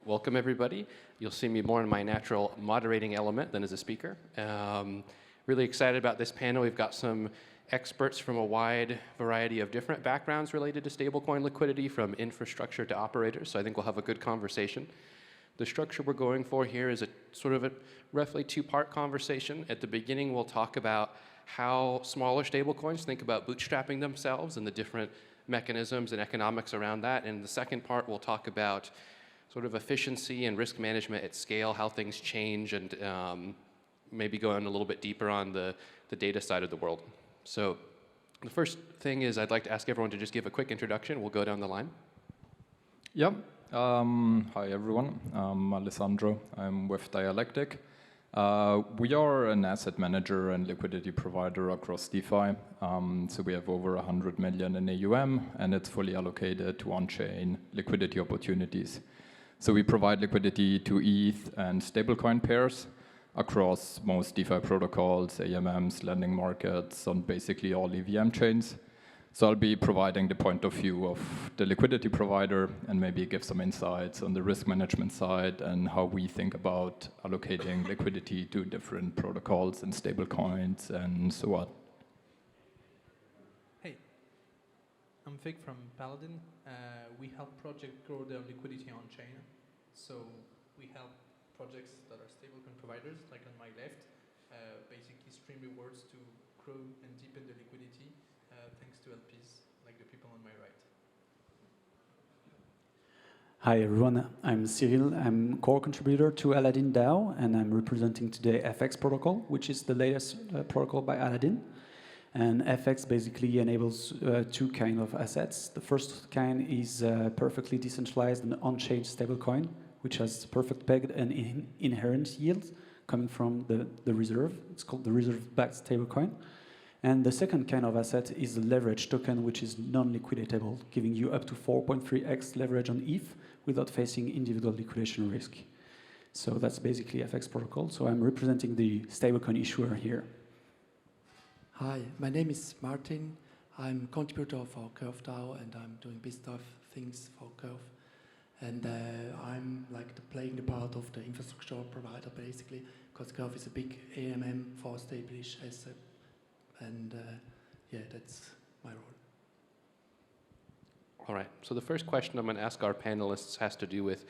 welcome everybody. You'll see me more in my natural moderating element than as a speaker. Really excited about this panel. We've got some experts from a wide variety of different backgrounds related to stablecoin liquidity, from infrastructure to operators, so I think we'll have a good conversation. The structure we're going for here is a sort of a roughly two-part conversation. At the beginning, we'll talk about how smaller stablecoins think about bootstrapping themselves and the different mechanisms and economics around that. And in the second part, we'll talk about sort of efficiency and risk management at scale, how things change, and maybe go in a little bit deeper on the data side of the world. So the first thing is I'd like to ask everyone to just give a quick introduction. We'll go down the line. Yeah. Hi, everyone. I'm Alessandro. I'm with Dialectic. We are an asset manager and liquidity provider across DeFi. So we have over 100 million in AUM, and it's fully allocated to on-chain liquidity opportunities. So we provide liquidity to ETH and stablecoin pairs across most DeFi protocols, AMMs, lending markets, on basically all EVM chains. So I'll be providing the point of view of the liquidity provider and maybe give some insights on the risk management side and how we think about allocating liquidity to different protocols and stablecoins and so on. Hey, I'm Fig from Paladin. We help projects grow their liquidity on chain. So we help projects that are stablecoin providers, like on my left, basically stream rewards to grow and deepen the liquidity thanks to LPs, like the people on my right. Hi everyone, I'm Cyrille. I'm core contributor to Paladin DAO, and I'm representing today FX protocol, which is the latest protocol by Paladin. And FX basically enables two kinds of assets. The first kind is perfectly decentralized and on-chain stablecoin, which has perfect pegged and inherent yields coming from the reserve. It's called the reserve-backed stablecoin. And the second kind of asset is the leverage token, which is non-liquidatable, giving you up to 4.3x leverage on ETH without facing individual liquidation risk. So that's basically FX protocol. So I'm representing the stablecoin issuer here. Hi, my name is Martin. I'm contributor for Curve DAO, and I'm doing biz stuff things for Curve. And I'm like playing the part of the infrastructure provider, basically, because Curve is a big AMM for established asset. And yeah, that's my role. All right, so the first question I'm going to ask our panelists has to do with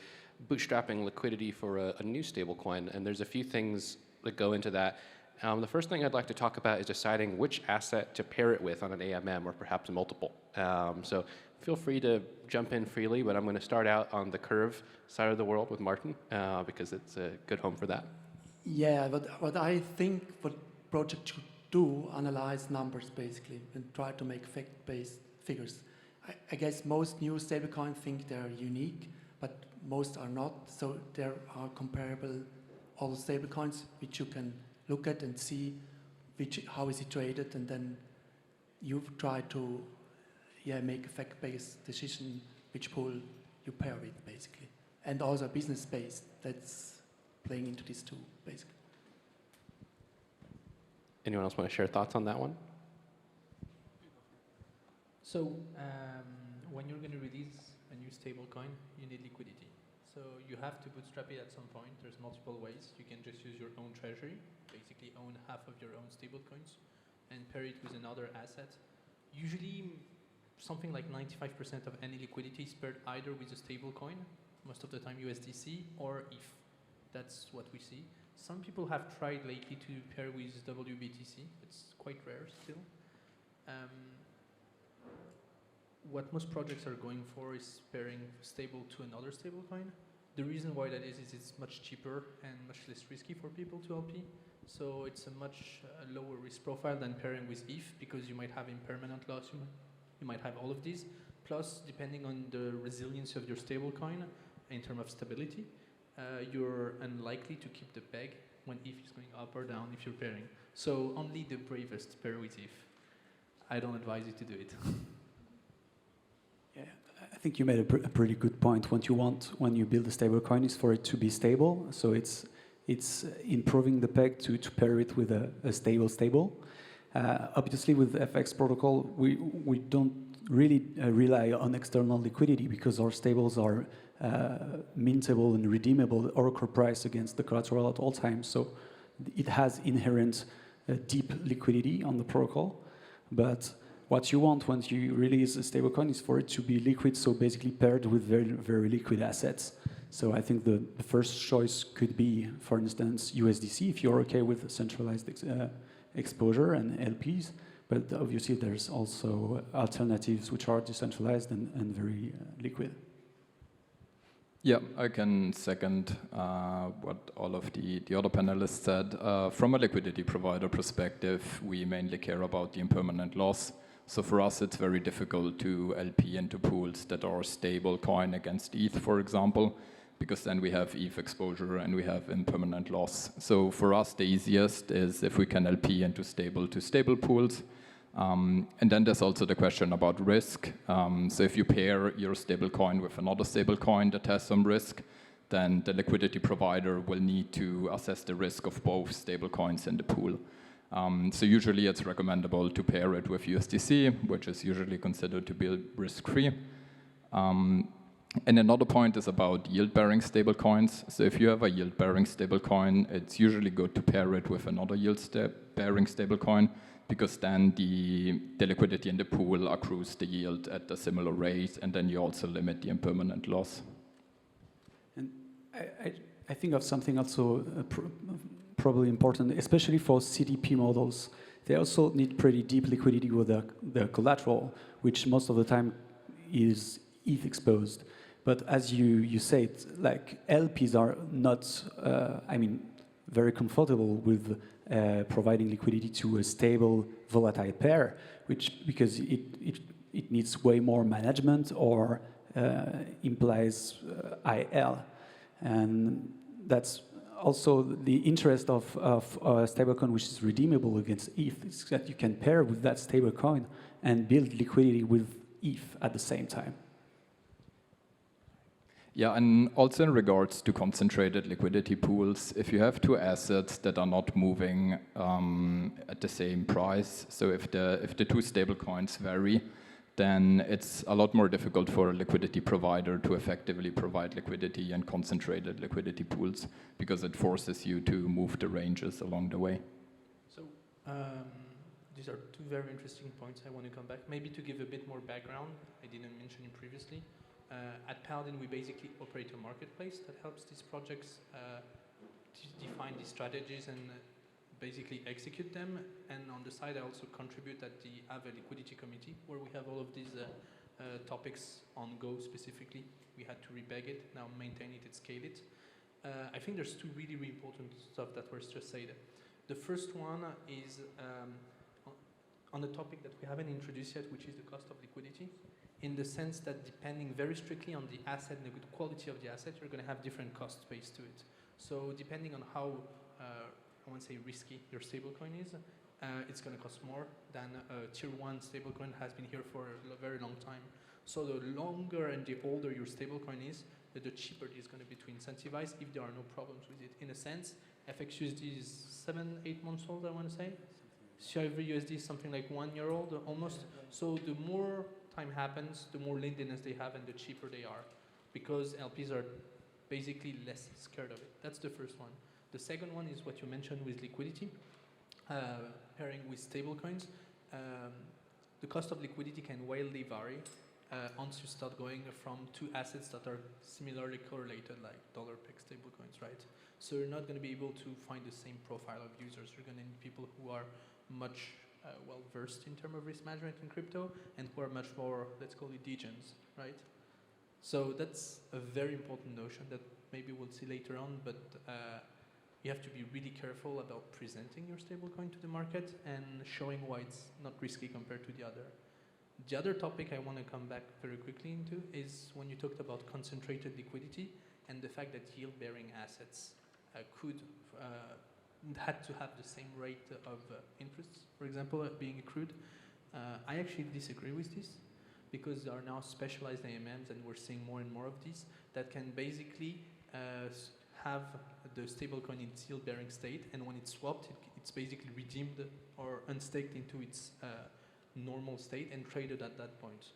bootstrapping liquidity for a new stablecoin, and there's a few things that go into that. The first thing I'd like to talk about is deciding which asset to pair it with on an AMM, or perhaps multiple. So feel free to jump in freely, but I'm going to start out on the Curve side of the world with Martin, because it's a good home for that. Yeah, but what I think what project should do, analyze numbers basically, and try to make fact-based figures. I guess most new stablecoins think they're unique, but most are not. So there are comparable all stablecoins which you can look at and see how is it traded, and then you try to make a fact-based decision which pool you pair with, basically. And also business-based, that's playing into this too, basically. Anyone else want to share thoughts on that one? So when you're going to release a new stablecoin, you need liquidity. So you have to bootstrap it at some point. There's multiple ways. You can just use your own treasury, basically own half of your own stablecoins, and pair it with another asset. Usually, something like 95% of any liquidity is paired either with a stablecoin, most of the time USDC, or ETH. That's what we see. Some people have tried lately to pair with WBTC. It's quite rare still. What most projects are going for is pairing stable to another stablecoin. The reason why that is it's much cheaper and much less risky for people to LP. So it's a much lower risk profile than pairing with ETH, because you might have impermanent loss, you might have all of these. Plus, depending on the resilience of your stablecoin in terms of stability, you're unlikely to keep the peg when ETH is going up or down if you're pairing. So only the bravest pair with ETH. I don't advise you to do it. Yeah, I think you made a pretty good point. What you want when you build a stablecoin is for it to be stable. So it's improving the peg to pair it with a stable. Obviously, with FX protocol, we don't really rely on external liquidity because our stables are mintable and redeemable at oracle price against the collateral at all times. So it has inherent deep liquidity on the protocol. But what you want once you release a stablecoin is for it to be liquid, so basically paired with very, very liquid assets. So I think the first choice could be, for instance, USDC, if you're okay with centralized exposure and LPs. But obviously there's also alternatives which are decentralized and very liquid. Yeah, I can second what all of the other panelists said. From a liquidity provider perspective, we mainly care about the impermanent loss. So for us, it's very difficult to LP into pools that are stable coin against ETH, for example, because then we have ETH exposure and we have impermanent loss. So for us, the easiest is if we can LP into stable pools. And then there's also the question about risk. So if you pair your stable coin with another stable coin that has some risk, then the liquidity provider will need to assess the risk of both stable coins in the pool. So usually it's recommendable to pair it with USDC, which is usually considered to be risk-free. And another point is about yield-bearing stablecoins. So if you have a yield-bearing stablecoin, it's usually good to pair it with another yield-bearing stablecoin, because then the liquidity in the pool accrues the yield at a similar rate, and then you also limit the impermanent loss. And I think of something also probably important, especially for CDP models. They also need pretty deep liquidity with the collateral, which most of the time is ETH exposed. But as you said, like LPs are not, very comfortable with providing liquidity to a stable, volatile pair, because it needs way more management or implies IL. And that's also the interest of a stablecoin which is redeemable against ETH, is that you can pair with that stablecoin and build liquidity with ETH at the same time. Yeah, and also in regards to concentrated liquidity pools, if you have two assets that are not moving at the same price, so if the two stable coins vary, then it's a lot more difficult for a liquidity provider to effectively provide liquidity and concentrated liquidity pools, because it forces you to move the ranges along the way. So these are two very interesting points I want to come back. Maybe to give a bit more background, I didn't mention it previously. At Paladin, we basically operate a marketplace that helps these projects define these strategies and basically execute them. And on the side, I also contribute at the Ave Liquidity Committee, where we have all of these topics on Go specifically. We had to rebag it, now maintain it and scale it. I think there's two really, really important stuff that were just said. The first one is on a topic that we haven't introduced yet, which is the cost of liquidity. In the sense that depending very strictly on the asset and the good quality of the asset, you're going to have different cost base to it. So depending on how, I won't say risky your stablecoin is, it's going to cost more than a tier 1 stablecoin has been here for a very long time. So the longer and the older your stablecoin is, the cheaper it is going to be to incentivize if there are no problems with it. In a sense, FXUSD is 7-8 months old, I want to say. CIVUSD is something like 1 year old almost. So the more time happens, the more lendiness they have and the cheaper they are, because LPs are basically less scared of it. That's the first one. The second one is what you mentioned with liquidity, pairing with stablecoins. The cost of liquidity can wildly vary once you start going from two assets that are similarly correlated, like dollar-peg stablecoins, right? So you're not going to be able to find the same profile of users. You're going to need people who are much well versed in terms of risk management in crypto and who are much more, let's call it, degens, right? So that's a very important notion that maybe we'll see later on, but you have to be really careful about presenting your stablecoin to the market and showing why it's not risky compared to the other. The other topic I want to come back very quickly into is when you talked about concentrated liquidity and the fact that yield-bearing assets had to have the same rate of interest, for example, being accrued. I actually disagree with this, because there are now specialized AMMs, and we're seeing more and more of these, that can basically have the stablecoin in its yield-bearing state, and when it's swapped, it's basically redeemed or unstaked into its normal state and traded at that point.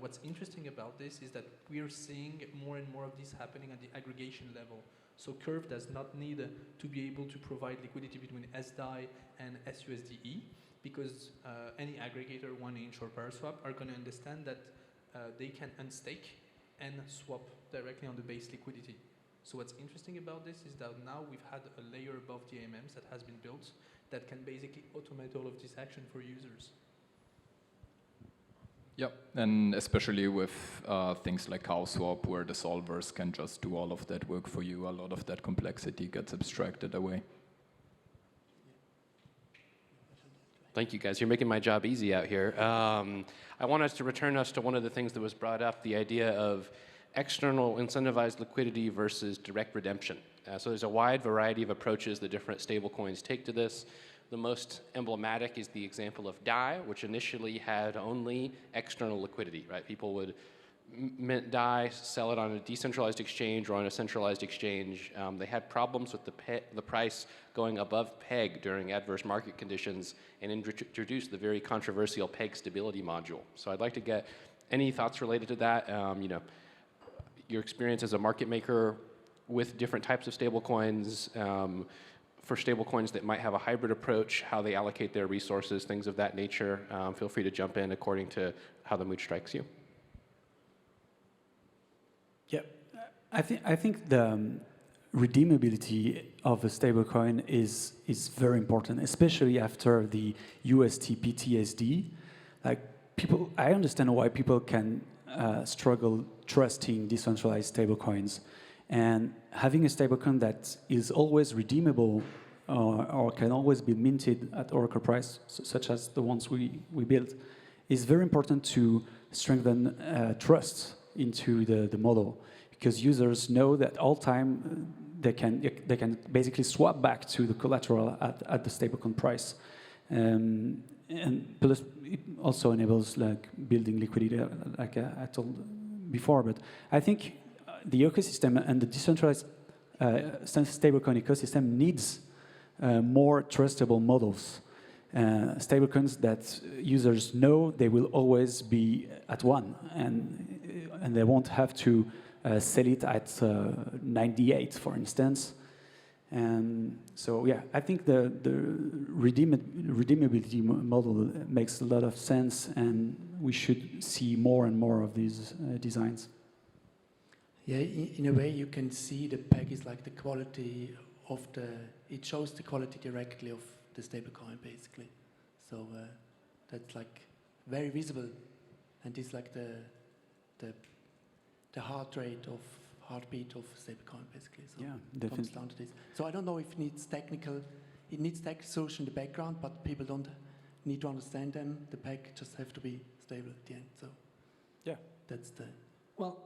what's interesting about this is that we're seeing more and more of this happening at the aggregation level. So Curve does not need to be able to provide liquidity between SDAI and SUSDE, because any aggregator, 1inch or Paraswap, are going to understand that they can unstake and swap directly on the base liquidity. So what's interesting about this is that now we've had a layer above the AMMs that has been built that can basically automate all of this action for users. Yep, and especially with things like CowSwap, where the solvers can just do all of that work for you, a lot of that complexity gets abstracted away. Thank you, guys. You're making my job easy out here. I want us to return us to one of the things that was brought up, the idea of external incentivized liquidity versus direct redemption. So there's a wide variety of approaches that different stablecoins take to this. The most emblematic is the example of DAI, which initially had only external liquidity, right? People would mint DAI, sell it on a decentralized exchange or on a centralized exchange. They had problems with the price going above peg during adverse market conditions and introduced the very controversial peg stability module. So I'd like to get any thoughts related to that. You know, your experience as a market maker with different types of stablecoins, for stablecoins that might have a hybrid approach, how they allocate their resources, things of that nature. Feel free to jump in according to how the mood strikes you. Yeah, I think the redeemability of a stablecoin is very important, especially after the UST PTSD. Like people, I understand why people can struggle trusting decentralized stablecoins, and having a stablecoin that is always redeemable or can always be minted at Oracle price, such as the ones we built, is very important to strengthen trust into the model, because users know that all time they can basically swap back to the collateral at the stablecoin price, and plus it also enables like building liquidity, like I told before. But I think the ecosystem and the decentralized stablecoin ecosystem needs more trustable models. Stablecoins that users know they will always be at one, and they won't have to sell it at 98, for instance. And so, yeah, I think the redeemability model makes a lot of sense, and we should see more and more of these designs. Yeah, in a way you can see the peg is like the quality of it shows the quality directly of the stablecoin, basically. So that's like very visible, and it's like the heartbeat of stablecoin, basically. So Yeah, it definitely. comes down to this. So I don't know if it needs technical solution in the background, but people don't need to understand them. The peg just have to be stable at the end. So yeah, that's the. Well,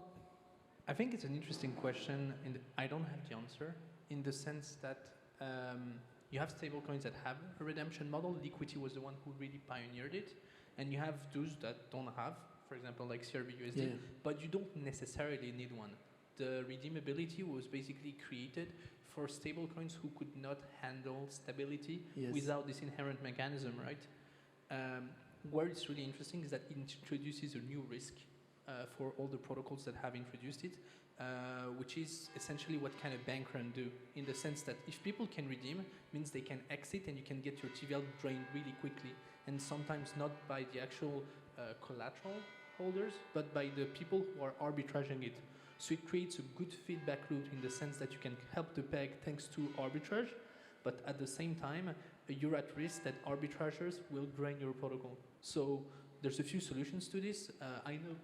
I think it's an interesting question, and I don't have the answer, in the sense that you have stablecoins that have a redemption model. Liquidity was the one who really pioneered it, and you have those that don't have, for example, like CRV-USD, Yeah. but you don't necessarily need one. The redeemability was basically created for stablecoins who could not handle stability Yes. without this inherent mechanism, right? Where it's really interesting is that it introduces a new risk for all the protocols that have introduced it, which is essentially what kind of bank run do, in the sense that if people can redeem, means they can exit and you can get your TVL drained really quickly, and sometimes not by the actual collateral holders, but by the people who are arbitraging it. So it creates a good feedback loop in the sense that you can help the peg thanks to arbitrage, but at the same time, you're at risk that arbitragers will drain your protocol. So there's a few solutions to this. I know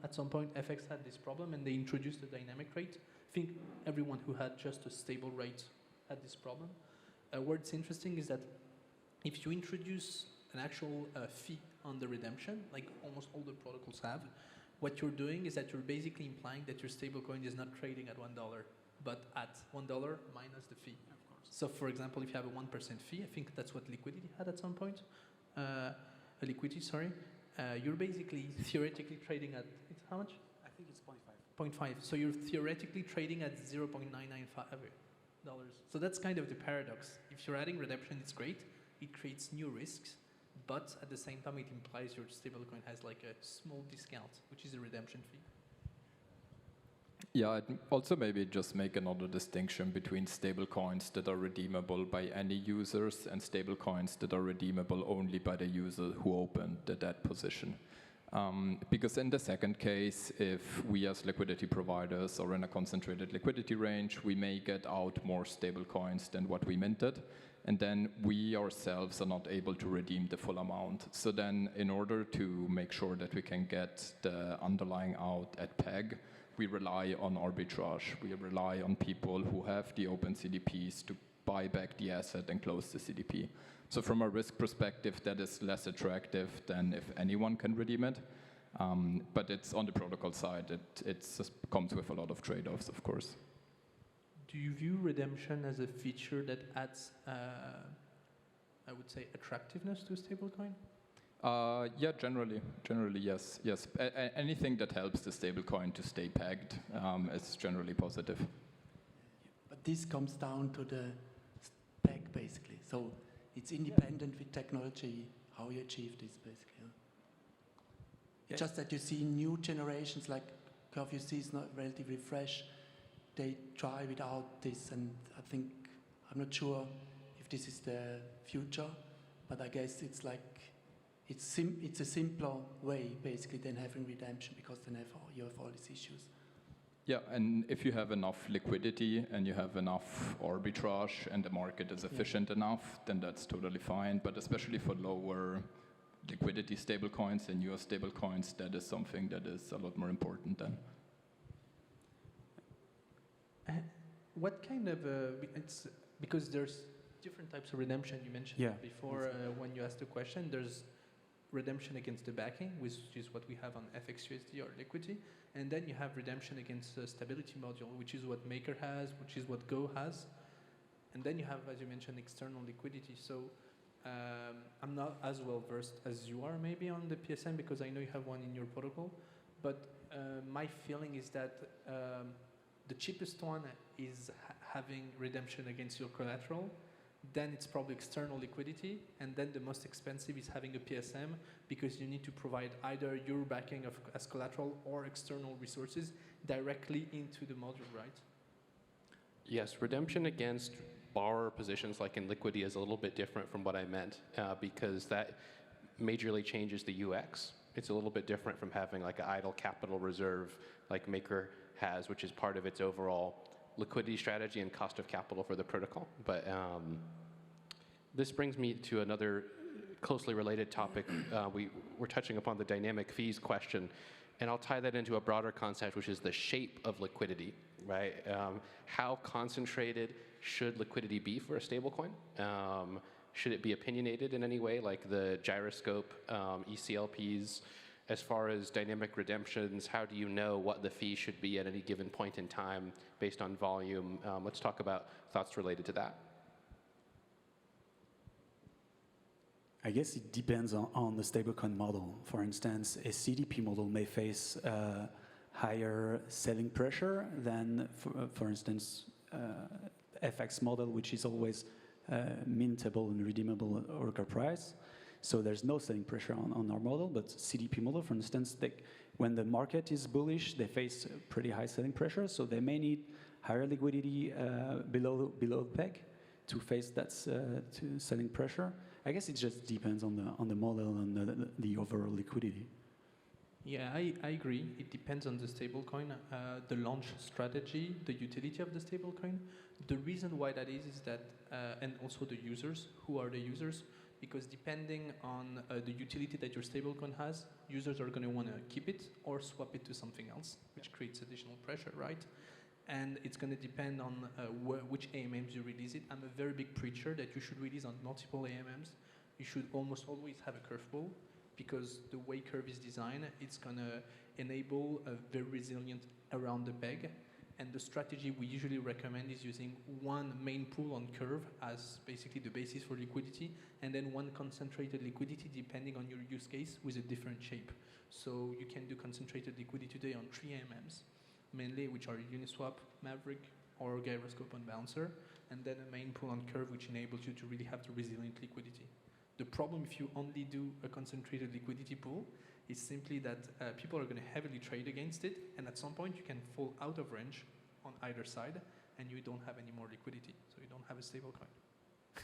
at some point FX had this problem and they introduced a dynamic rate. I think everyone who had just a stable rate had this problem. What's interesting is that if you introduce an actual fee on the redemption, like almost all the protocols have, what you're doing is that you're basically implying that your stablecoin is not trading at $1, but at $1 minus the fee. Of course. So for example, if you have a 1% fee, I think that's what Liquidity had at some point, Liquidity, sorry, you're basically theoretically trading at, it's how much? I think it's 0.5. 0.5. So you're theoretically trading at $0.995. So that's kind of the paradox. If you're adding redemption, it's great. It creates new risks, but at the same time it implies your stablecoin has like a small discount, which is a redemption fee. Yeah, I'd also maybe just make another distinction between stablecoins that are redeemable by any users and stablecoins that are redeemable only by the user who opened the debt position. Because in the second case, if we as liquidity providers are in a concentrated liquidity range, we may get out more stablecoins than what we minted, and then we ourselves are not able to redeem the full amount. So then in order to make sure that we can get the underlying out at peg, we rely on arbitrage. We rely on people who have the open CDPs to buy back the asset and close the CDP. So from a risk perspective, that is less attractive than if anyone can redeem it. But it's on the protocol side, it comes with a lot of trade-offs, of course. Do you view redemption as a feature that adds, I would say, attractiveness to a stablecoin? Yeah, generally, yes. Anything that helps the stablecoin to stay pegged is generally positive. But this comes down to the spec, basically. So it's independent with technology, how you achieve this, basically. Yeah. Just that you see new generations, like Kirk, you see is not relatively fresh. They try without this, and I'm not sure if this is the future, but I guess it's like, it's a simpler way, basically, than having redemption, because then you have all these issues. Yeah, and if you have enough liquidity and you have enough arbitrage and the market is efficient enough, then that's totally fine. But especially for lower liquidity stablecoins and US stablecoins, that is something that is a lot more important then. What kind of, it's because there's different types of redemption you mentioned before when you asked the question. There's redemption against the backing, which is what we have on FXUSD or Liquidity, and then you have redemption against the stability module, which is what Maker has, which is what Go has, and then you have, as you mentioned, external liquidity. So I'm not as well versed as you are maybe on the PSM, because I know you have one in your protocol, but my feeling is that the cheapest one is having redemption against your collateral. Then it's probably external liquidity, and then the most expensive is having a PSM, because you need to provide either your backing as collateral or external resources directly into the module, right? Yes, redemption against borrower positions like in Liquidity is a little bit different from what I meant, because that majorly changes the UX. It's a little bit different from having like an idle capital reserve like Maker has, which is part of its overall liquidity strategy and cost of capital for the protocol. But this brings me to another closely related topic. We're touching upon the dynamic fees question, and I'll tie that into a broader concept, which is the shape of liquidity, right? How concentrated should liquidity be for a stablecoin? Should it be opinionated in any way, like the gyroscope, ECLPs? As far as dynamic redemptions, how do you know what the fee should be at any given point in time based on volume? Let's talk about thoughts related to that. I guess it depends on the stablecoin model. For instance, a CDP model may face higher selling pressure than, for instance, FX model, which is always mintable and redeemable at order price. So there's no selling pressure on our model, but CDP model, for instance, when the market is bullish, they face pretty high selling pressure, so they may need higher liquidity below the peg to face that selling pressure. I guess it just depends on the model and the overall liquidity. Yeah, I agree. It depends on the stablecoin, the launch strategy, the utility of the stablecoin. The reason why that is that, and also the users, who are the users, because depending on the utility that your stablecoin has, users are going to want to keep it or swap it to something else, which creates additional pressure, right? And it's going to depend on which AMMs you release it. I'm a very big preacher that you should release on multiple AMMs. You should almost always have a curveball, because the way Curve is designed, it's going to enable a very resilient around the peg. And the strategy we usually recommend is using one main pool on Curve as basically the basis for liquidity, and then one concentrated liquidity depending on your use case with a different shape. So you can do concentrated liquidity today on 3 AMMs, mainly, which are Uniswap, Maverick, or Gyroscope on Bouncer, and then a main pool on Curve, which enables you to really have the resilient liquidity. The problem if you only do a concentrated liquidity pool is simply that people are going to heavily trade against it, and at some point you can fall out of range on either side, and you don't have any more liquidity, so you don't have a stable coin.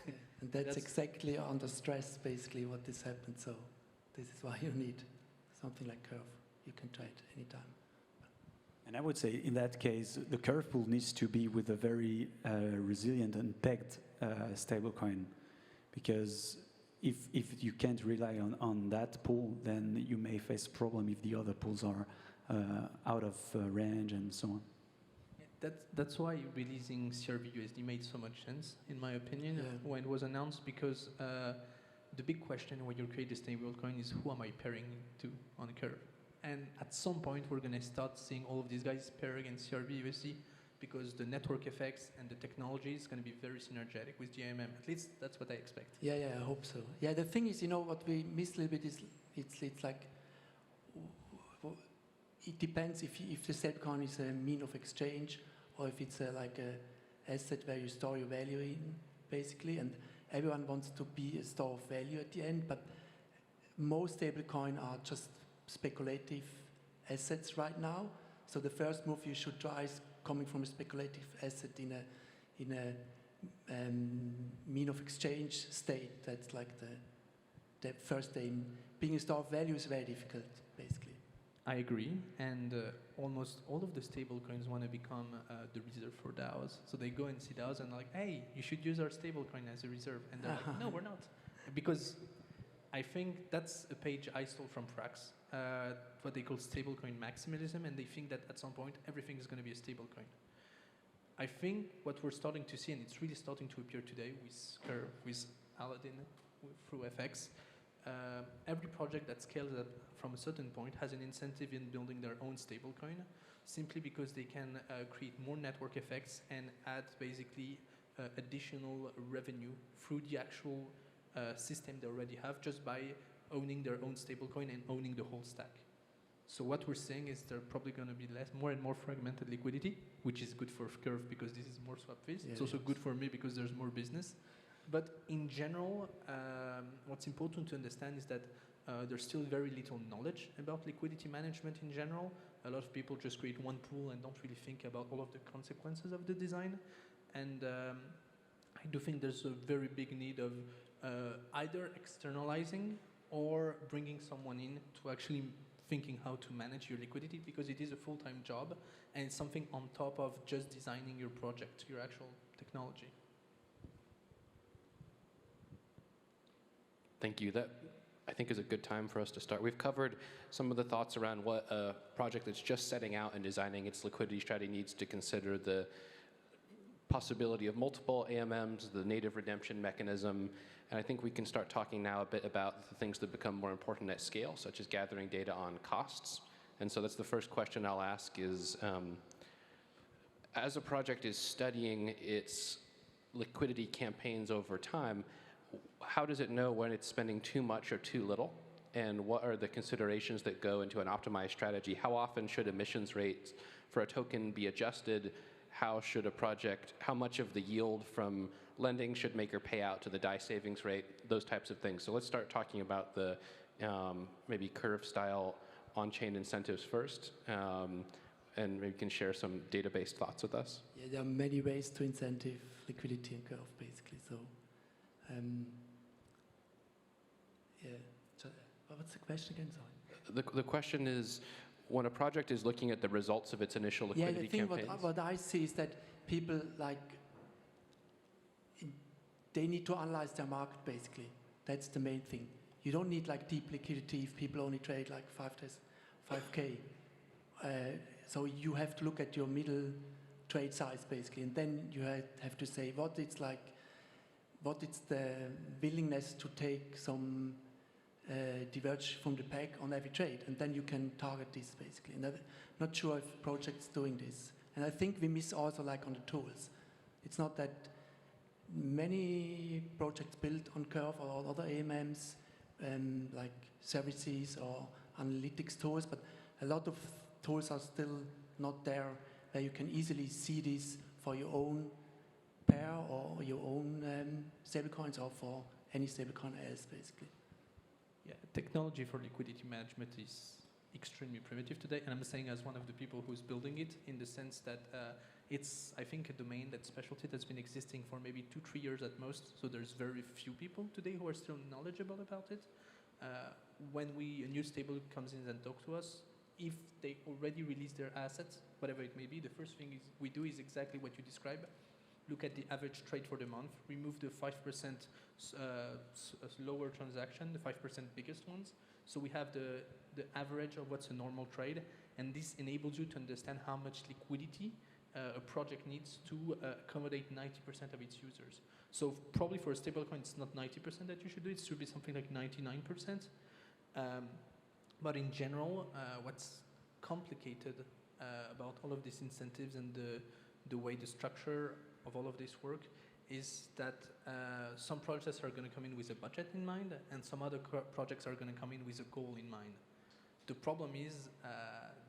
Yeah, and that's exactly under stress, basically, what this happened. So this is why you need something like Curve. You can trade anytime. And I would say in that case, the curve pool needs to be with a very resilient and pegged stablecoin, because if you can't rely on that pool, then you may face a problem if the other pools are out of range and so on. That's why releasing CRV-USD made so much sense, in my opinion, when it was announced, because the big question when you create a stablecoin is who am I pairing to on a curve? And at some point, we're going to start seeing all of these guys pair against CRV-USD, because the network effects and the technology is going to be very synergetic with GMM. At least that's what I expect. Yeah, I hope so. Yeah, the thing is, what we miss a little bit is it's like, it depends if the stablecoin is a mean of exchange or if it's like a asset where you store your value in, basically. And everyone wants to be a store of value at the end, but most stablecoin are just speculative assets right now. So the first move you should try is coming from a speculative asset in a mean of exchange state. That's like the first aim. Being a store of value is very difficult, basically. I agree, and almost all of the stablecoins want to become the reserve for DAOs. So they go and see DAOs and like, hey, you should use our stablecoin as a reserve. And they're like, no, we're not. Because I think that's a page I stole from Frax, what they call stablecoin maximalism, and they think that at some point everything is going to be a stablecoin. I think what we're starting to see, and it's really starting to appear today with Kirk, with Paladin, through FX, every project that scales up from a certain point has an incentive in building their own stablecoin, simply because they can create more network effects and add basically additional revenue through the actual system they already have, just by owning their own stablecoin and owning the whole stack. So what we're saying is there's probably going to be more and more fragmented liquidity, which is good for Curve because this is more swap fees. It's also good for me because there's more business. But in general, what's important to understand is that there's still very little knowledge about liquidity management in general. A lot of people just create one pool and don't really think about all of the consequences of the design. And I do think there's a very big need of either externalizing or bringing someone in to actually thinking how to manage your liquidity, because it is a full-time job and it's something on top of just designing your project, your actual technology. Thank you. That, I think, is a good time for us to start. We've covered some of the thoughts around what a project that's just setting out and designing its liquidity strategy needs to consider: the possibility of multiple AMMs, the native redemption mechanism, and I think we can start talking now a bit about the things that become more important at scale, such as gathering data on costs. And so that's the first question I'll ask is, as a project is studying its liquidity campaigns over time, how does it know when it's spending too much or too little? And what are the considerations that go into an optimized strategy? How often should emissions rates for a token be adjusted? How much of the yield from lending should make or pay out to the DAI savings rate? Those types of things. So let's start talking about the maybe curve-style on-chain incentives first. And maybe you can share some data-based thoughts with us. Yeah, there are many ways to incentive liquidity in Curve, basically. So, So, what's the question again? Sorry. The question is, when a project is looking at the results of its initial liquidity campaigns. What I see is that people they need to analyze their market, basically. That's the main thing. You don't need deep liquidity if people only trade 5K. So you have to look at your middle trade size, basically, and then you have to say what is the willingness to take some diverge from the pack on every trade, and then you can target this, basically. And I'm not sure if projects doing this. And I think we miss also on the tools. It's not that many projects built on Curve or other AMMs, like services or analytics tools, but a lot of tools are still not there where you can easily see this for your own pair or your own stablecoins or for any stablecoin else, basically. Yeah, technology for liquidity management is extremely primitive today, and I'm saying as one of the people who's building it, in the sense that it's, I think, a domain, that specialty that's been existing for maybe 2-3 years at most, so there's very few people today who are still knowledgeable about it. When a new stable comes in and talks to us, if they already release their assets, whatever it may be, the first thing we do is exactly what you described. Look at the average trade for the month, remove the 5% lower transaction, the 5% biggest ones. So we have the average of what's a normal trade, and this enables you to understand how much liquidity a project needs to accommodate 90% of its users. So probably for a stablecoin, it's not 90% that you should do, it should be something like 99%. But in general, what's complicated about all of these incentives and the way the structure of all of this work is that some projects are going to come in with a budget in mind, and some other projects are going to come in with a goal in mind. The problem is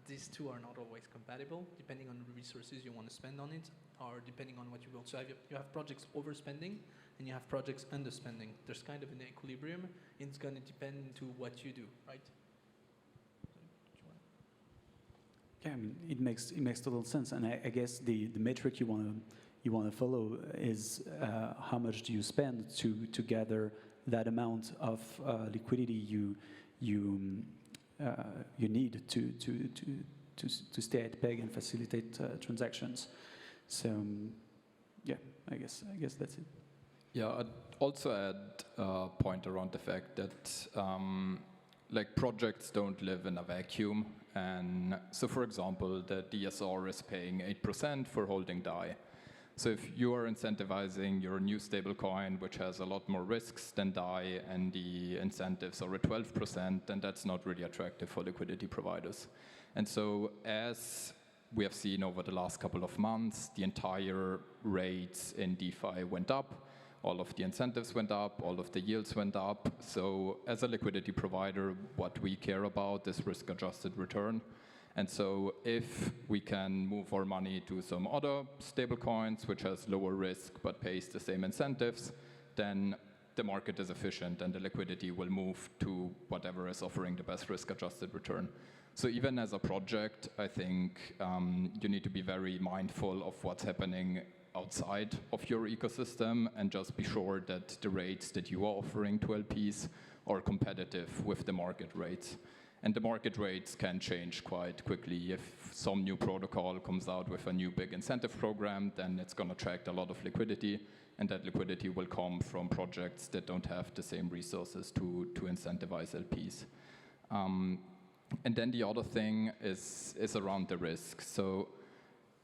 these two are not always compatible, depending on the resources you want to spend on it, or depending on what you build. So you have projects overspending, and you have projects underspending. There's kind of an equilibrium. It's going to depend to what you do, right? Yeah, I mean, it makes total sense, and I guess the metric you want to follow is how much do you spend to gather that amount of liquidity you need to stay at peg and facilitate transactions. So yeah, I guess that's it. Yeah, I'd also add a point around the fact that like projects don't live in a vacuum. And so, for example, the DSR is paying 8% for holding DAI. So if you are incentivizing your new stablecoin, which has a lot more risks than DAI, and the incentives are at 12%, then that's not really attractive for liquidity providers. And so as we have seen over the last couple of months, the entire rates in DeFi went up. All of the incentives went up, all of the yields went up. So as a liquidity provider, what we care about is risk-adjusted return. And so if we can move our money to some other stablecoins, which has lower risk but pays the same incentives, then the market is efficient and the liquidity will move to whatever is offering the best risk-adjusted return. So even as a project, I think you need to be very mindful of what's happening outside of your ecosystem and just be sure that the rates that you are offering to LPs are competitive with the market rates. And the market rates can change quite quickly. If some new protocol comes out with a new big incentive program, then it's going to attract a lot of liquidity, and that liquidity will come from projects that don't have the same resources to incentivize LPs. And then the other thing is around the risk. So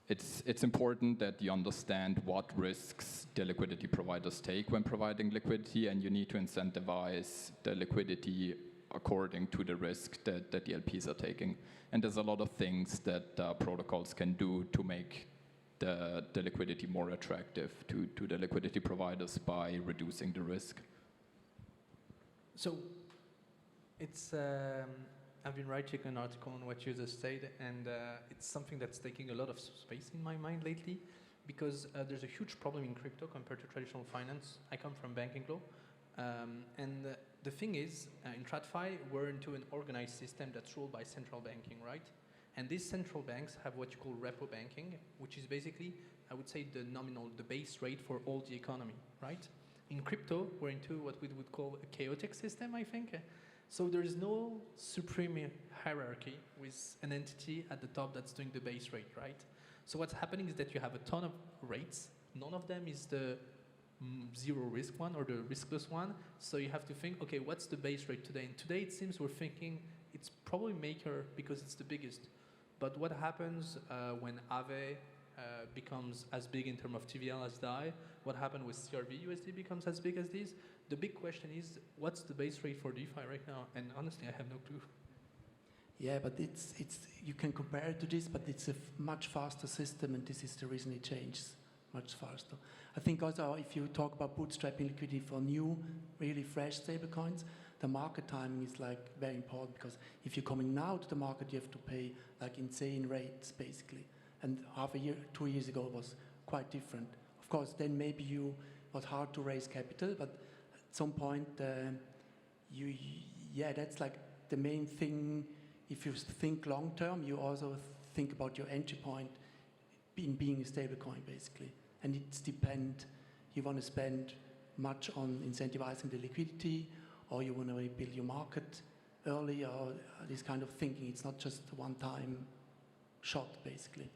it's important that you understand what risks the liquidity providers take when providing liquidity, and you need to incentivize the liquidity according to the risk that the LPs are taking. And there's a lot of things that protocols can do to make the liquidity more attractive to the liquidity providers by reducing the risk. So it's I've been writing an article on what you just said, and it's something that's taking a lot of space in my mind lately, because there's a huge problem in crypto compared to traditional finance. I come from banking law, and the thing is, in TradFi, we're into an organized system that's ruled by central banking, right? And these central banks have what you call repo banking, which is basically, I would say, the nominal, the base rate for all the economy, right? In crypto, we're into what we would call a chaotic system, I think. So there is no supreme hierarchy with an entity at the top that's doing the base rate, right? So what's happening is that you have a ton of rates. None of them is the zero risk one or the riskless one. So you have to think, okay, what's the base rate today? And today it seems we're thinking it's probably Maker because it's the biggest. But what happens when Aave becomes as big in terms of TVL as DAI? What happened with CRV USD becomes as big as this? The big question is, what's the base rate for DeFi right now? And honestly, I have no clue. Yeah, but it's you can compare it to this, but it's a much faster system, and this is the reason it changes much faster. I think also if you talk about bootstrapping liquidity for new, really fresh stablecoins, the market timing is like very important, because if you're coming now to the market, you have to pay like insane rates basically. And half a year, 2 years ago was quite different. Of course, then maybe you was hard to raise capital, but some point, that's like the main thing. If you think long term, you also think about your entry point in being a stablecoin, basically. And it's depend. You want to spend much on incentivizing the liquidity, or you want to build your market early, or this kind of thinking. It's not just a one-time shot, basically.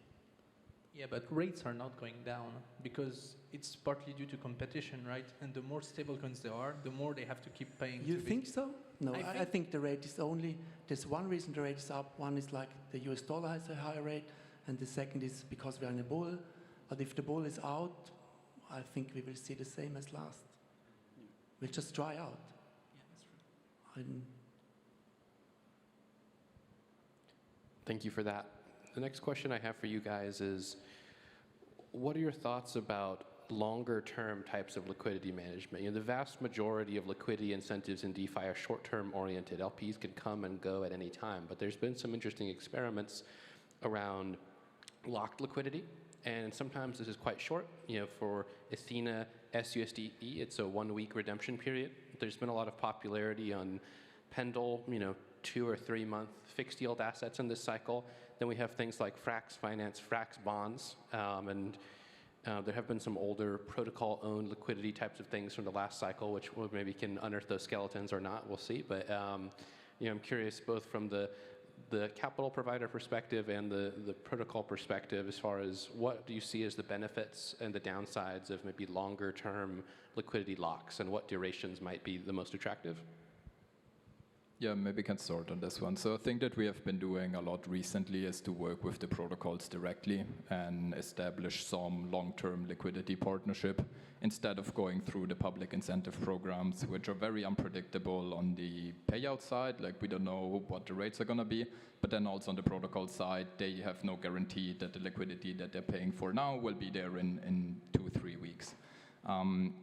Yeah, but rates are not going down because it's partly due to competition, right? And the more stablecoins there are, the more they have to keep paying. You think so? No, I think the rate is only, there's one reason the rate is up. One is like the US dollar has a higher rate, and the second is because we're in a bull. But if the bull is out, I think we will see the same as last. We'll just dry out. Yeah, that's true. Thank you for that. The next question I have for you guys is, what are your thoughts about longer-term types of liquidity management? You know, the vast majority of liquidity incentives in DeFi are short-term oriented. LPs can come and go at any time, but there's been some interesting experiments around locked liquidity, and sometimes this is quite short. You know, for Athena SUSDE, it's a 1-week redemption period. There's been a lot of popularity on Pendle, 2 or 3 month fixed yield assets in this cycle. Then we have things like Frax Finance, Frax Bonds, and there have been some older protocol-owned liquidity types of things from the last cycle, which maybe can unearth those skeletons or not. We'll see. But I'm curious both from the capital provider perspective and the protocol perspective, as far as what do you see as the benefits and the downsides of maybe longer-term liquidity locks, and what durations might be the most attractive? Yeah, maybe I can start on this one. So I think that we have been doing a lot recently is to work with the protocols directly and establish some long-term liquidity partnership instead of going through the public incentive programs, which are very unpredictable on the payout side. Like, we don't know what the rates are going to be. But then also on the protocol side, they have no guarantee that the liquidity that they're paying for now will be there in 2-3 weeks.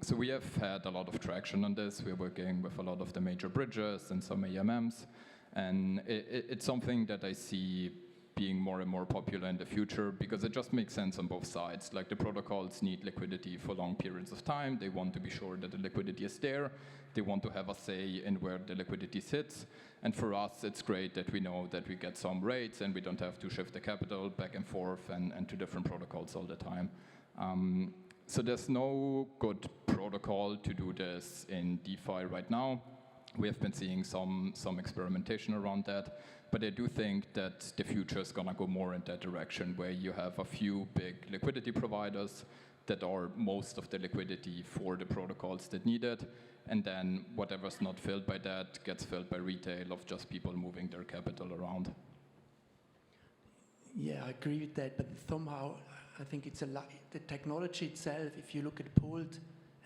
So we have had a lot of traction on this. We're working with a lot of the major bridges and some AMMs. And it's something that I see being more and more popular in the future because it just makes sense on both sides. Like, the protocols need liquidity for long periods of time. They want to be sure that the liquidity is there. They want to have a say in where the liquidity sits. And for us, it's great that we know that we get some rates and we don't have to shift the capital back and forth and to different protocols all the time. So there's no good protocol to do this in DeFi right now. We have been seeing some experimentation around that, but I do think that the future is going to go more in that direction, where you have a few big liquidity providers that are most of the liquidity for the protocols that need it, and then whatever's not filled by that gets filled by retail of just people moving their capital around. Yeah, I agree with that, but somehow I think it's the technology itself. If you look at pooled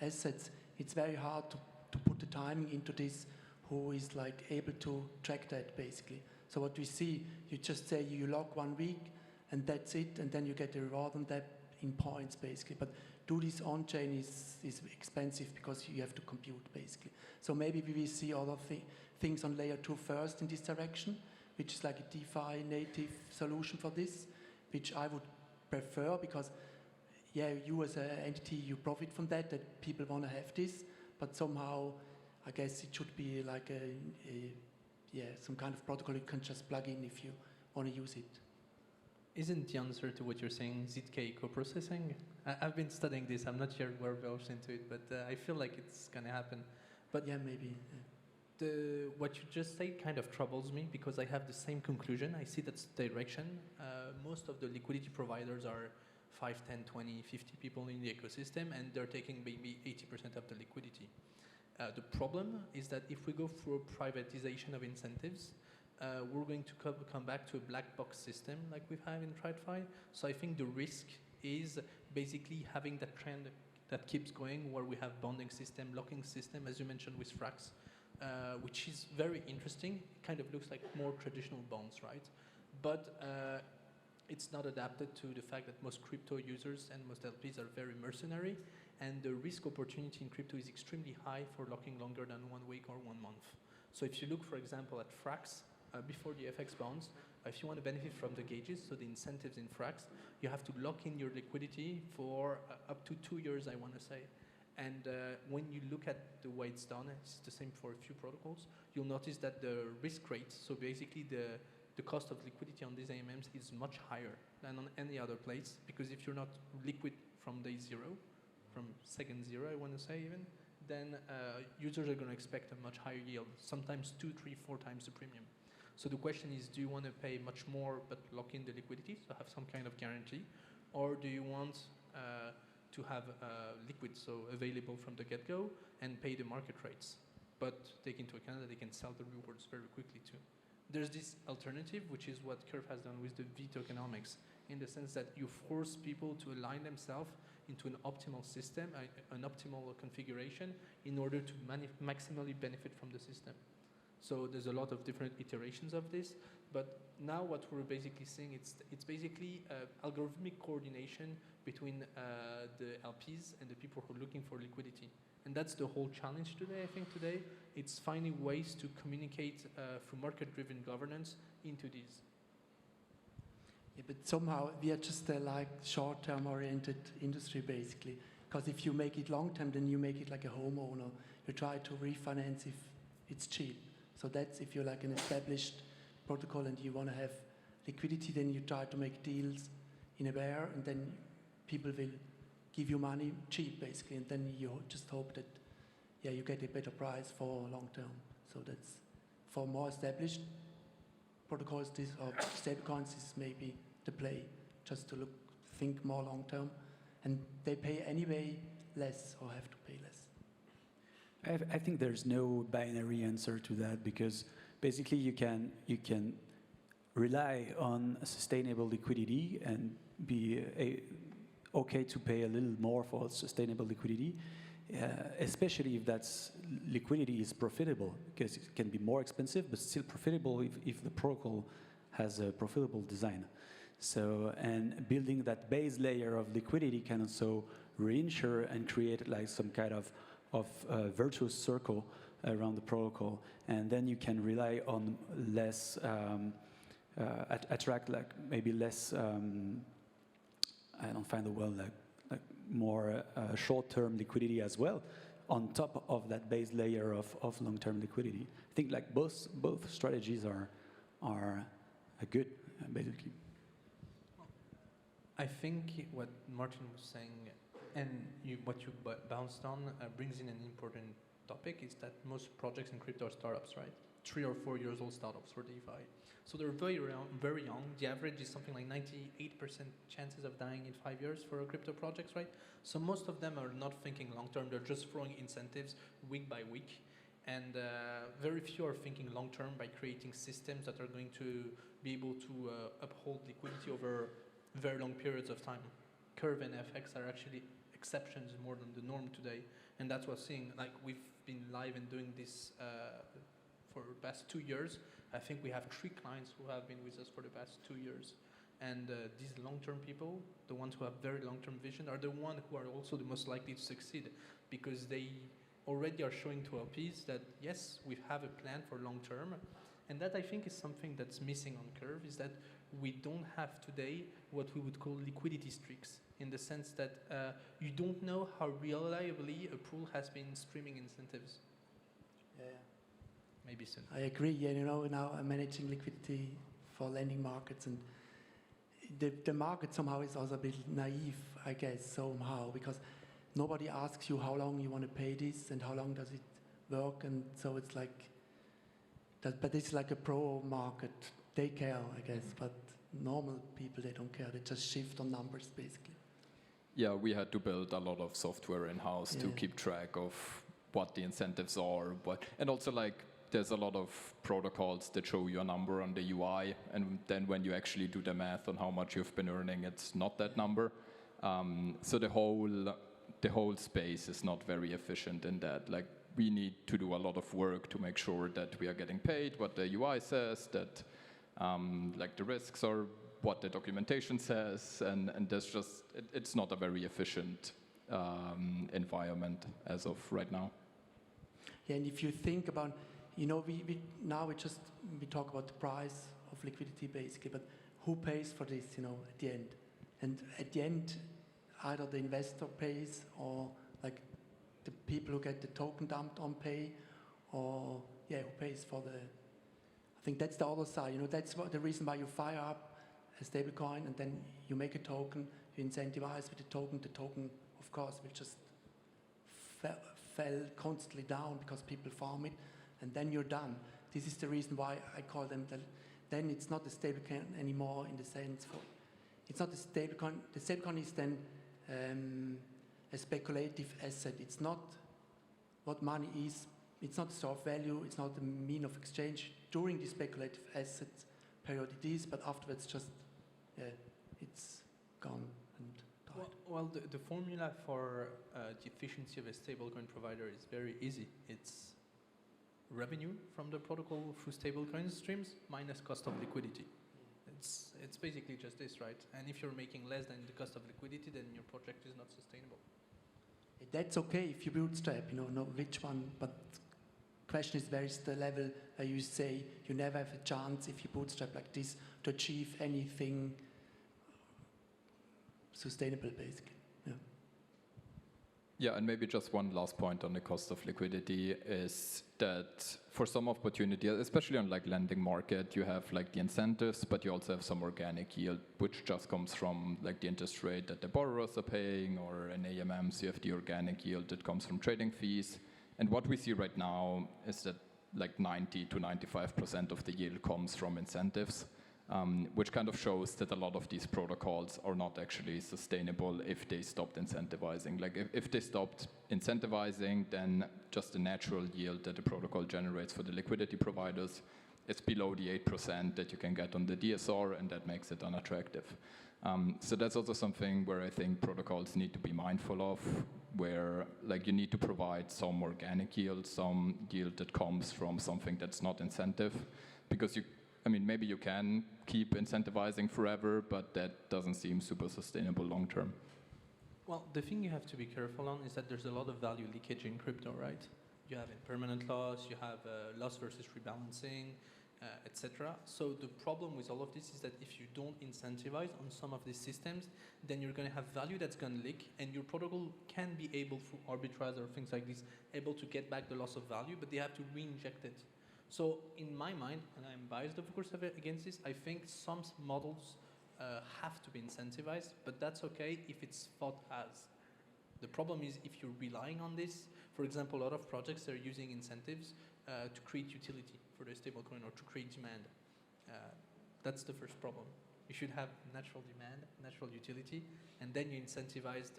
assets, it's very hard to put the timing into this. Who is like able to track that, basically? So what we see, you just say you lock 1 week and that's it, and then you get the reward on that in points, basically. But do this on chain is expensive because you have to compute, basically. So maybe we will see other things on layer 2 first in this direction, which is like a DeFi native solution for this, which I would prefer because, yeah, you as an entity, you profit from that people want to have this, but somehow I guess it should be like some kind of protocol you can just plug in if you want to use it. Isn't the answer to what you're saying ZK co-processing? I've been studying this. I'm not sure where we're into it, but I feel like it's going to happen. But yeah, maybe. What you just said kind of troubles me because I have the same conclusion. I see that's the direction. Most of the liquidity providers are 5, 10, 20, 50 people in the ecosystem, and they're taking maybe 80% of the liquidity. The problem is that if we go through a privatization of incentives, we're going to come back to a black box system like we have in TradFi. So I think the risk is basically having that trend that keeps going, where we have bonding system, locking system, as you mentioned with Frax, which is very interesting. It kind of looks like more traditional bonds, right? But it's not adapted to the fact that most crypto users and most LPs are very mercenary, and the risk opportunity in crypto is extremely high for locking longer than 1 week or 1 month. So if you look, for example, at Frax, before the FX bonds, if you want to benefit from the gauges, so the incentives in Frax, you have to lock in your liquidity for up to 2 years, I want to say. And when you look at the way it's done, it's the same for a few protocols, you'll notice that the risk rate, so basically the cost of liquidity on these AMMs is much higher than on any other place, because if you're not liquid from day zero, from second zero, I want to say even, then users are going to expect a much higher yield, sometimes 2, 3, 4 times the premium. So the question is, do you want to pay much more but lock in the liquidity, so have some kind of guarantee, or do you want to have liquid, so available from the get-go, and pay the market rates, but take into account that they can sell the rewards very quickly too. There's this alternative, which is what Kirk has done with the V tokenomics, in the sense that you force people to align themselves into an optimal system, an optimal configuration, in order to maximally benefit from the system. So there's a lot of different iterations of this, but now what we're basically seeing, it's basically algorithmic coordination between the LPs and the people who are looking for liquidity. And that's the whole challenge today, I think today. It's finding ways to communicate through market-driven governance into these. Yeah, but somehow we are just a like short-term oriented industry basically. Because if you make it long-term, then you make it like a homeowner. You try to refinance if it's cheap. So that's if you're like an established protocol and you want to have liquidity, then you try to make deals in a bear, and then people will give you money cheap basically, and then you just hope that you get a better price for long-term. So that's for more established protocols, this or stablecoins is maybe the play, just to think more long-term, and they pay anyway less or have to pay less. I think there's no binary answer to that, because basically you can rely on sustainable liquidity and be okay to pay a little more for sustainable liquidity, especially if that's liquidity is profitable, because it can be more expensive but still profitable if the protocol has a profitable design. So, and building that base layer of liquidity can also reinsure and create like some kind of virtuous circle around the protocol, and then you can rely on less, attract like maybe less, I don't find the word, like more short-term liquidity as well, on top of that base layer of long-term liquidity. I think like both strategies are good, basically. I think what Martin was saying, and what you bounced on, brings in an important topic, is that most projects in crypto are startups, right? 3 or 4 years old startups for DeFi. So they're very young. The average is something like 98% chances of dying in 5 years for crypto projects, right? So most of them are not thinking long-term. They're just throwing incentives week by week. And very few are thinking long-term by creating systems that are going to be able to uphold liquidity over very long periods of time. Curve and FX are actually exceptions more than the norm today. And that's what we're seeing. Like, we've been live and doing this for the past 2 years. I think we have 3 clients who have been with us for the past 2 years. And these long-term people, the ones who have very long-term vision, are the ones who are also the most likely to succeed, because they already are showing to LPs that, yes, we have a plan for long-term. And that, I think, is something that's missing on Curve, is that we don't have today what we would call liquidity streaks, in the sense that you don't know how reliably a pool has been streaming incentives. Yeah. Maybe soon. I agree. Yeah, now I'm managing liquidity for lending markets, and the market somehow is also a bit naive, I guess, somehow, because nobody asks you how long you want to pay this and how long does it work, and so it's like that. But it's like a pro market. They care, I guess, but normal people, they don't care. They just shift on numbers, basically. Yeah, we had to build a lot of software in-house to keep track of what the incentives are, and also like there's a lot of protocols that show you a number on the UI, and then when you actually do the math on how much you've been earning, it's not that number. So the whole space is not very efficient in that. Like, we need to do a lot of work to make sure that we are getting paid what the UI says, that like the risks are what the documentation says, and there's just, it's not a very efficient environment as of right now. Yeah, and if you think about, we talk about the price of liquidity basically, but who pays for this, at the end? And at the end, either the investor pays or like people who get the token dumped on pay, or yeah, who pays for the. I think that's the other side. That's the reason why you fire up a stablecoin and then you make a token, you incentivize with the token. The token, of course, will just fell constantly down because people farm it, and then you're done. This is the reason why I call them. Then it's not a stablecoin anymore in the sense for. It's not a stablecoin. The stablecoin is then a speculative asset. It's not what money is. It's not a store of value. It's not a mean of exchange during the speculative asset period. It is, but afterwards, just it's gone and died. Well, the formula for the efficiency of a stablecoin provider is very easy. It's revenue from the protocol through stablecoin streams minus cost of liquidity. It's basically just this, right? And if you're making less than the cost of liquidity, then your project is not sustainable. That's okay if you bootstrap, know which one, but question is, where is the level where you say you never have a chance if you bootstrap like this to achieve anything sustainable, basically. Yeah, and maybe just one last point on the cost of liquidity is that for some opportunity, especially on like lending market, you have like the incentives, but you also have some organic yield, which just comes from like the interest rate that the borrowers are paying, or in AMMs you have the organic yield that comes from trading fees. And what we see right now is that like 90 to 95% of the yield comes from incentives, which kind of shows that a lot of these protocols are not actually sustainable if they stopped incentivizing. Like if they stopped incentivizing, then just the natural yield that the protocol generates for the liquidity providers is below the 8% that you can get on the DSR, and that makes it unattractive. So that's also something where I think protocols need to be mindful of, where like you need to provide some organic yield, some yield that comes from something that's not incentive, because maybe you can keep incentivizing forever, but that doesn't seem super sustainable long term. Well, the thing you have to be careful on is that there's a lot of value leakage in crypto, right? You have impermanent loss, you have loss versus rebalancing, etc. So the problem with all of this is that if you don't incentivize on some of these systems, then you're going to have value that's going to leak, and your protocol can be able, through arbitrage or things like this, able to get back the loss of value, but they have to re-inject it. So in my mind, and I'm biased of course against this, I think some models have to be incentivized, but that's okay if it's thought as. The problem is if you're relying on this. For example, a lot of projects are using incentives to create utility for the stablecoin or to create demand. That's the first problem. You should have natural demand, natural utility, and then you incentivized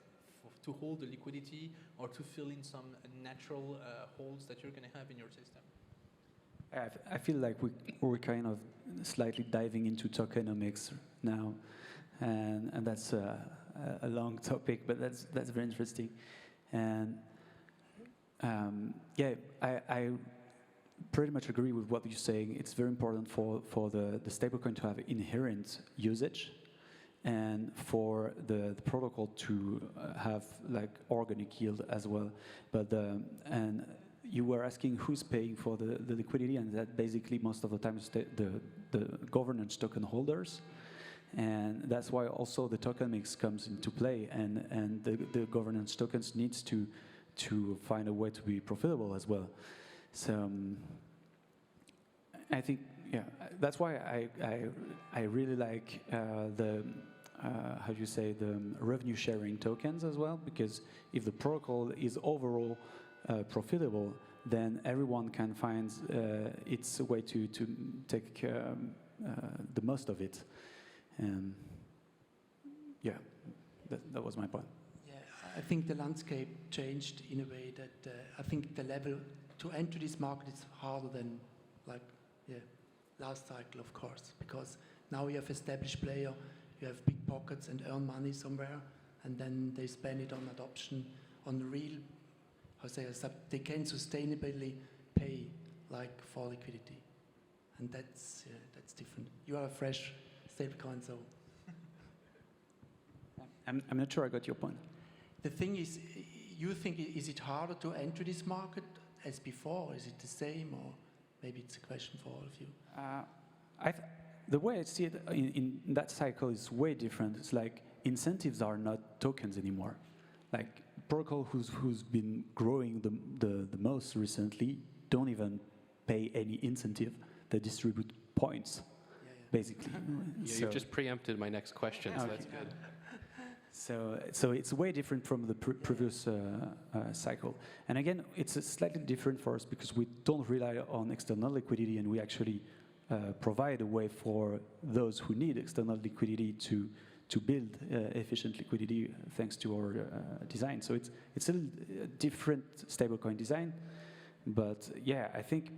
to hold the liquidity or to fill in some natural holes that you're going to have in your system. I feel like we're kind of slightly diving into tokenomics now, and that's a long topic, but that's very interesting. And I pretty much agree with what you're saying. It's very important for the stablecoin to have inherent usage, and for the protocol to have like organic yield as well. But and you were asking who's paying for the liquidity, and that basically most of the time is the governance token holders. And that's why also the token mix comes into play, and the governance tokens needs to find a way to be profitable as well. So I think, that's why I really like the revenue sharing tokens as well, because if the protocol is overall profitable, then everyone can find its way to take the most of it. And that was my point. Yeah, I think the landscape changed in a way that I think the level to enter this market is harder than last cycle, of course, because now you have established player, you have big pockets and earn money somewhere, and then they spend it on adoption, on the real, they can sustainably pay like for liquidity, and that's different. You are a fresh stablecoin, so. I'm not sure I got your point. The thing is, you think, is it harder to enter this market as before? Is it the same, or maybe it's a question for all of you? The way I see it in that cycle is way different. It's like incentives are not tokens anymore. Like protocol who's been growing the most recently don't even pay any incentive. They distribute points, basically. Yeah, you've just preempted my next question, so that's good. So it's way different from the previous cycle. And again, it's slightly different for us because we don't rely on external liquidity, and we actually provide a way for those who need external liquidity to build efficient liquidity thanks to our design. So it's a different stablecoin design. But yeah, I think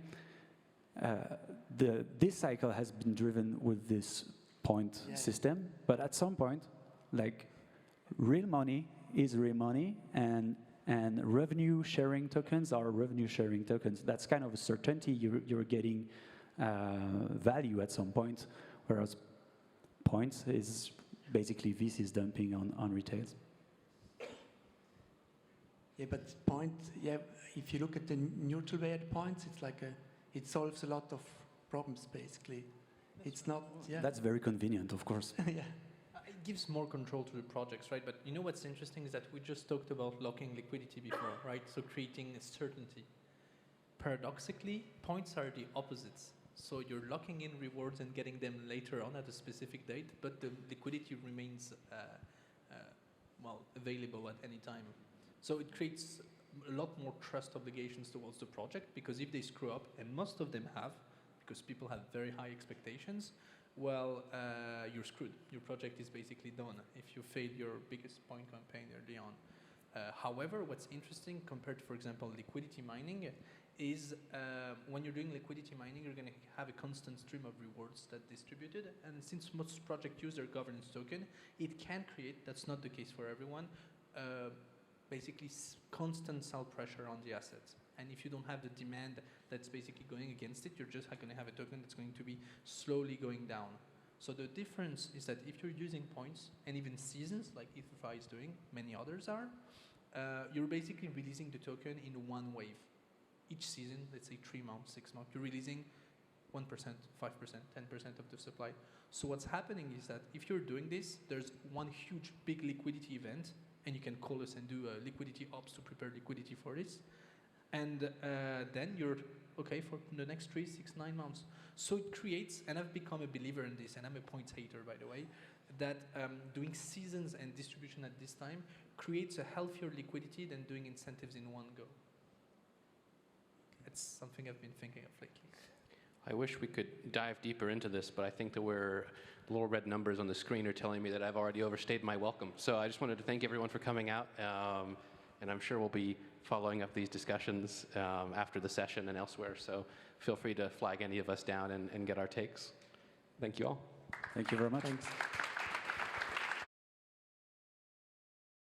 this cycle has been driven with this point system. But at some point, like, real money is real money, and revenue sharing tokens are revenue sharing tokens. That's kind of a certainty. You're getting value at some point, whereas points is basically VCs dumping on retails. Yeah, but if you look at the neutral weight points, it's like it solves a lot of problems basically. It's not. Yeah. That's very convenient, of course. Yeah. It gives more control to the projects, right? But you know what's interesting is that we just talked about locking liquidity before, right? So creating a certainty. Paradoxically, points are the opposites. So you're locking in rewards and getting them later on at a specific date, but the liquidity remains available at any time. So it creates a lot more trust obligations towards the project, because if they screw up, and most of them have, because people have very high expectations, well, you're screwed. Your project is basically done if you fail your biggest point campaign early on. However, what's interesting compared to, for example, liquidity mining is when you're doing liquidity mining, you're going to have a constant stream of rewards that's distributed. And since most projects use their governance token, it can create, that's not the case for everyone, basically constant sell pressure on the assets. And if you don't have the demand that's basically going against it, you're just going to have a token that's going to be slowly going down. So the difference is that if you're using points and even seasons, like Ether is doing, many others are, you're basically releasing the token in one wave. Each season, let's say 3 months, 6 months, you're releasing 1%, 5%, 10% of the supply. So what's happening is that if you're doing this, there's one huge big liquidity event, and you can call us and do liquidity ops to prepare liquidity for this. And then you're okay for the next 3, 6, 9 months. So it creates, and I've become a believer in this, and I'm a points hater, by the way, that doing seasons and distribution at this time creates a healthier liquidity than doing incentives in one go. It's something I've been thinking of lately. I wish we could dive deeper into this, but I think the little red numbers on the screen are telling me that I've already overstayed my welcome. So I just wanted to thank everyone for coming out, and I'm sure we'll be following up these discussions after the session and elsewhere. So feel free to flag any of us down and get our takes. Thank you all. Thank you very much. Thanks.